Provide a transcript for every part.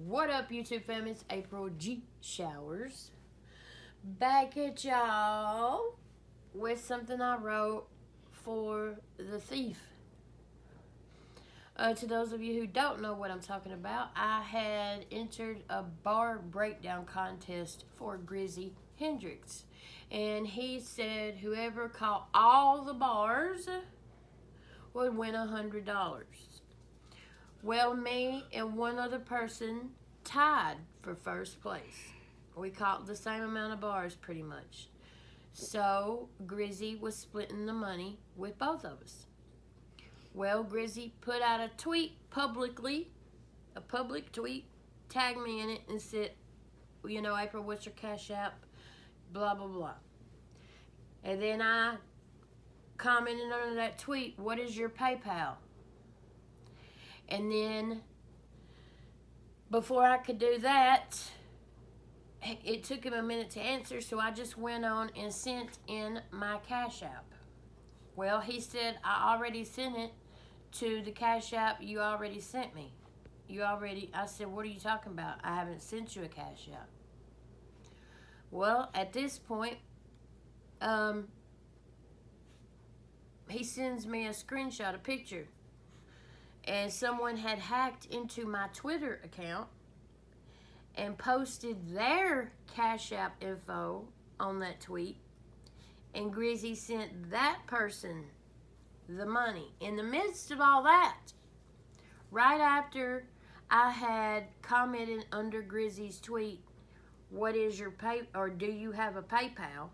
What up, YouTube fam? It's April G. Showers. Back at y'all with something I wrote for The Thief. To those of you who don't know what I'm talking about, I had entered a bar breakdown contest for Grizzy Hendrix. And he said whoever caught all the bars would win $100. Well, me and one other person tied for first place. We caught the same amount of bars pretty much. So Grizzy was splitting the money with both of us. Well, Grizzy put out a tweet publicly, a public tweet, tagged me in it and said, you know, April, what's your cash app? Blah, blah, blah. And then I commented under that tweet, what is your PayPal? And then, before I could do that, it took him a minute to answer, so I just went on and sent in my Cash App. Well, he said, I already sent it to the Cash App you already sent me. I said, what are you talking about? I haven't sent you a Cash App. Well, at this point, he sends me a screenshot, a picture. And someone had hacked into my Twitter account and posted their Cash App info on that tweet. And Grizzy sent that person the money. In the midst of all that, right after I had commented under Grizzy's tweet, what is your do you have a PayPal?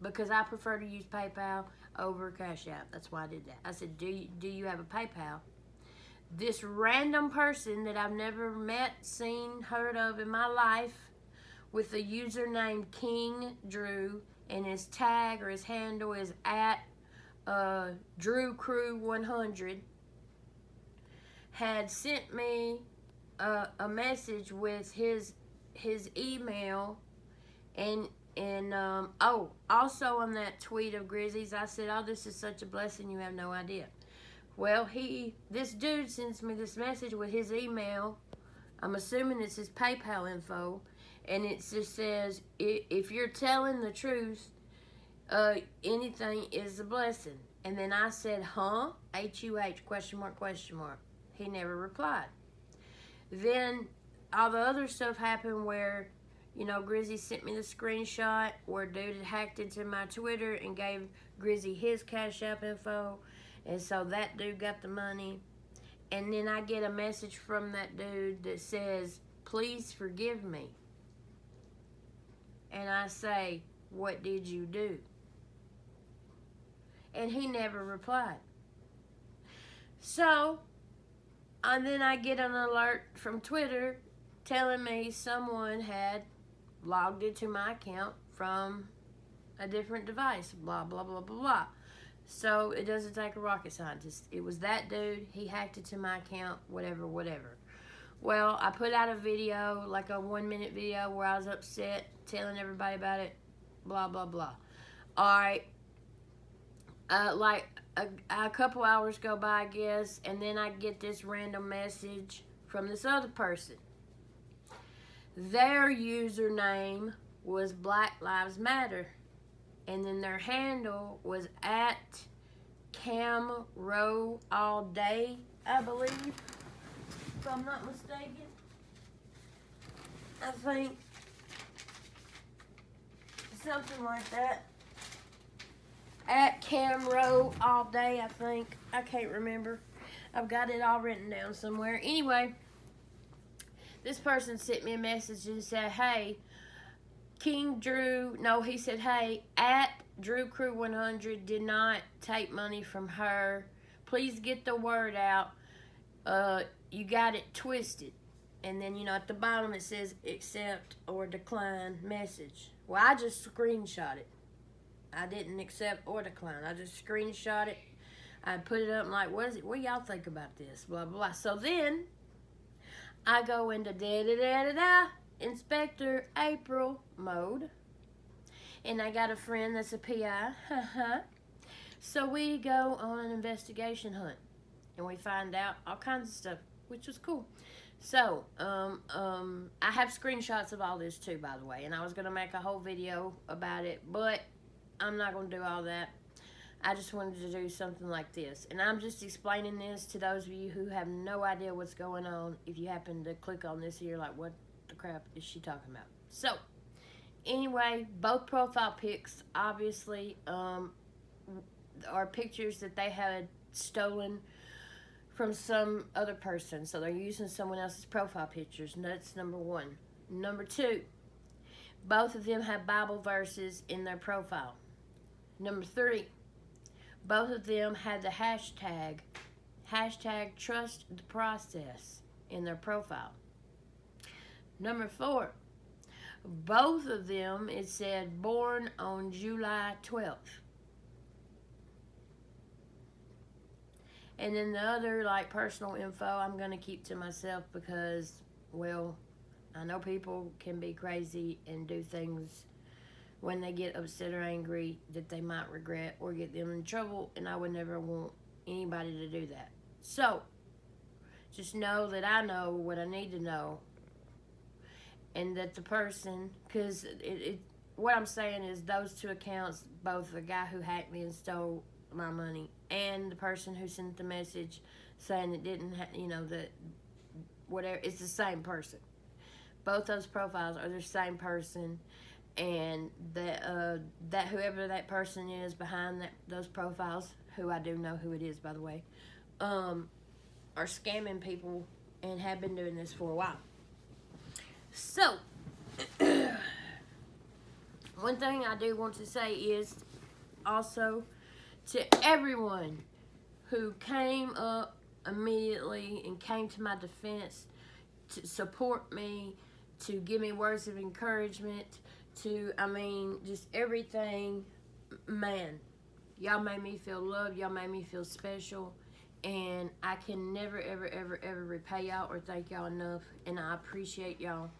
Because I prefer to use PayPal over Cash App. That's why I did that. I said, do you have a PayPal? This random person that I've never met, seen, heard of in my life, with the username King Drew, and his tag or his handle is at DrewCrew100, had sent me a message with his email, and also on that tweet of Grizzy's, I said, oh, this is such a blessing, you have no idea. Well, this dude sends me this message with his email. I'm assuming it's his PayPal info. And it just says, if you're telling the truth, anything is a blessing. And then I said, huh? H-U-H, question mark, question mark. He never replied. Then all the other stuff happened where, you know, Grizzy sent me the screenshot where dude had hacked into my Twitter and gave Grizzy his Cash App info. And so that dude got the money. And then I get a message from that dude that says, please forgive me. And I say, what did you do? And he never replied. So, and then I get an alert from Twitter telling me someone had logged into my account from a different device. Blah, blah, blah, blah, blah. So, it doesn't take a rocket scientist. It was that dude. He hacked into my account, whatever, whatever. Well, I put out a video, like a 1-minute video, where I was upset, telling everybody about it, blah, blah, blah. All right. Like, a couple hours go by, I guess, and then I get this random message from this other person. Their username was Black Lives Matter. And then their handle was at Cam Row All Day, I believe, if I'm not mistaken. I think something like that. At Cam Row All Day, I think. I can't remember. I've got it all written down somewhere. Anyway, this person sent me a message and said, hey, King Drew, no, he said, hey, at DrewCrew100 did not take money from her. Please get the word out. You got it twisted. And then, you know, at the bottom it says accept or decline message. Well, I just screenshot it. I didn't accept or decline. I just screenshot it. I put it up and like, what do y'all think about this? Blah, blah, blah. So then I go into da-da-da-da-da. Inspector April mode, and I got a friend that's a PI. So we go on an investigation hunt, and we find out all kinds of stuff which was cool. So, I have screenshots of all this too, by the way, and I was going to make a whole video about it, but I'm not going to do all that. I just wanted to do something like this, and I'm just explaining this to those of you who have no idea what's going on. If you happen to click on this, you're like, what the crap is she talking about? So, anyway, both profile pics, obviously, are pictures that they had stolen from some other person. So they're using someone else's profile pictures. And that's number one. Number two, both of them have Bible verses in their profile. Number three, both of them had the hashtag trust the process in their profile. Number four, both of them, it said born on July 12th. And then the other, like, personal info, I'm going to keep to myself because, well, I know people can be crazy and do things when they get upset or angry that they might regret or get them in trouble, and I would never want anybody to do that. So, just know that I know what I need to know, and that the person, because what I'm saying is those two accounts, both the guy who hacked me and stole my money and the person who sent the message saying it didn't that whatever, it's the same person. Both those profiles are the same person, and that whoever that person is behind those profiles, who I do know who it is, by the way, are scamming people and have been doing this for a while. So, one thing I do want to say is also to everyone who came up immediately and came to my defense to support me, to give me words of encouragement, just everything, man, y'all made me feel loved, y'all made me feel special, and I can never, ever, ever, ever repay y'all or thank y'all enough, and I appreciate y'all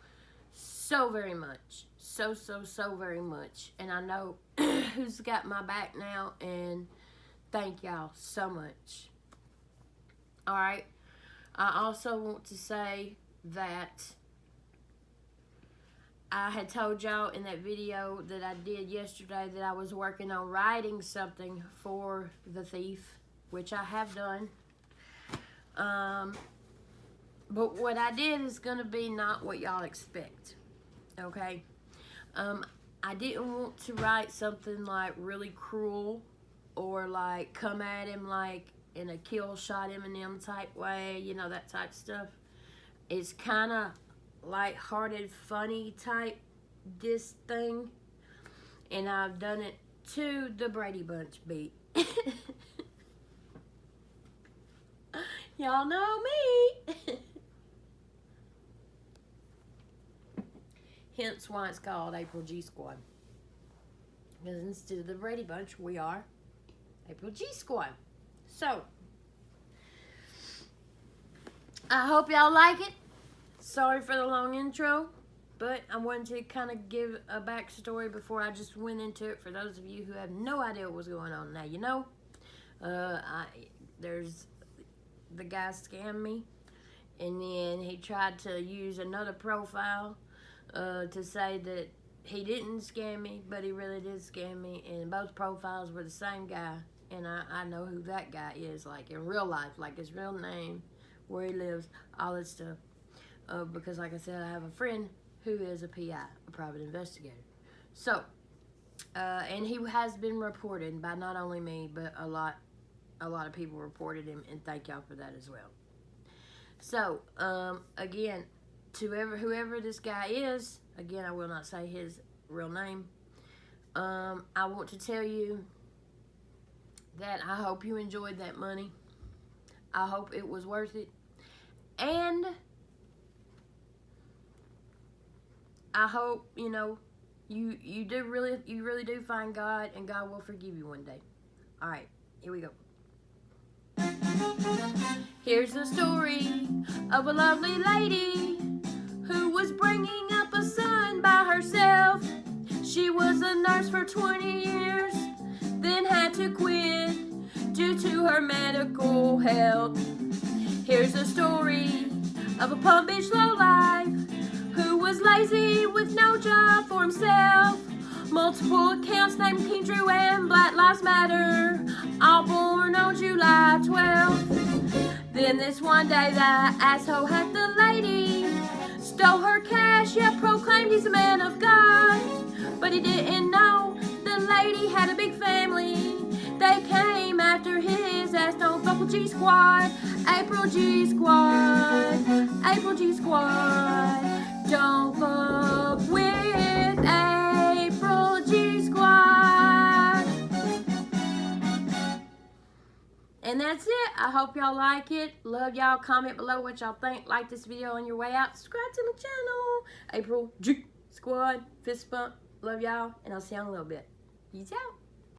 so very much, so very much, and I know who's got my back now, and thank y'all so much. Alright, I also want to say that I had told y'all in that video that I did yesterday that I was working on writing something for the thief, which I have done. But what I did is going to be not what y'all expect, okay? I didn't want to write something like really cruel or like come at him like in a kill shot Eminem type way, that type stuff. It's kind of light-hearted, funny type this thing, and I've done it to the Brady Bunch beat. Y'all know me. Hence why it's called April G Squad. Because instead of the Brady Bunch, we are April G Squad. So, I hope y'all like it. Sorry for the long intro, but I wanted to kind of give a backstory before I just went into it for those of you who have no idea what was going on. Now, there's the guy scammed me, and then he tried to use another profile to say that he didn't scam me, but he really did scam me, and both profiles were the same guy, and I know who that guy is, like in real life, like his real name, where he lives, all that stuff. Because, like I said, I have a friend who is a PI, a private investigator. So, and he has been reported by not only me, but a lot of people reported him, and thank y'all for that as well. So, again, to whoever this guy is, again, I will not say his real name. I want to tell you that I hope you enjoyed that money. I hope it was worth it. And I hope, you really do find God, and God will forgive you one day. All right, here we go. Here's the story of a lovely lady who was bringing up a son by herself. She was a nurse for 20 years, then had to quit due to her medical health. Here's a story of a Palm Beach lowlife who was lazy with no job for himself. Multiple accounts named King Drew and Black Lives Matter, all born on July 12th. Then this one day that asshole had the lady, stole her cash, yeah, proclaimed he's a man of God. But he didn't know the lady had a big family. They came after his ass. Don't fuck with G Squad, April G Squad, April G Squad. Don't fuck with April G Squad. And that's it. I hope y'all like it. Love y'all. Comment below what y'all think. Like this video on your way out. Subscribe to my channel. April G Squad. Fist bump. Love y'all. And I'll see y'all in a little bit. Peace out.